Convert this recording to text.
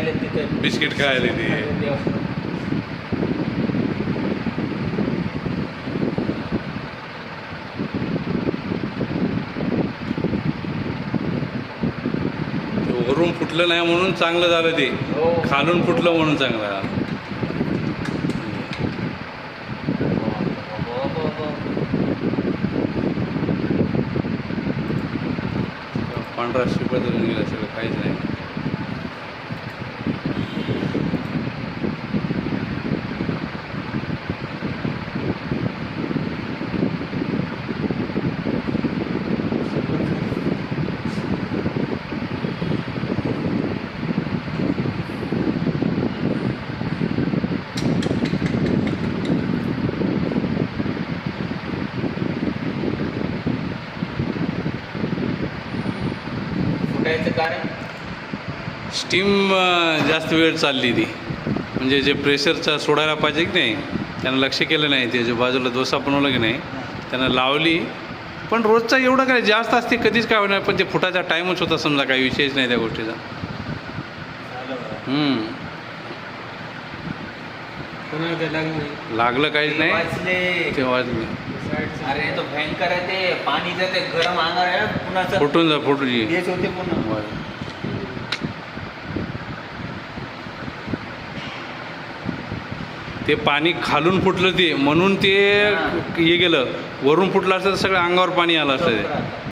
राहिले तिथे बिस्किट खायला ते वरून फुटलं नाही म्हणून चांगलं झालं ते, हो. खालून फुटलं म्हणून चांगलं झालं. पांढरा शिपा धरून गेला सगळं, काहीच नाही. फुटायचं कारण स्टीम जास्त वेळ चालली ती, म्हणजे जे प्रेशरचा सोडायला पाहिजे की नाही त्यानं लक्ष केलं नाही. ते जे बाजूला डोसा बनवला की नाही त्यानं लावली, पण रोजचा एवढं काय जास्त असते कधीच काय होणार, पण ते फुटायचा टाईमच होता समजा, काही विषयच नाही त्या गोष्टीचा. लागलं काहीच नाही वाचले ते वाजले. अरे तो भयंकर आहे ते, पाणी जाते गरम अंगार आहे पुन्हा फुटून जा फुटूची तेच होते पुन्हा. ते पाणी खालून फुटलं ते, म्हणून ते हे गेलं. वरून फुटलं असतं तर सगळं अंगावर पाणी आलं असतं ते.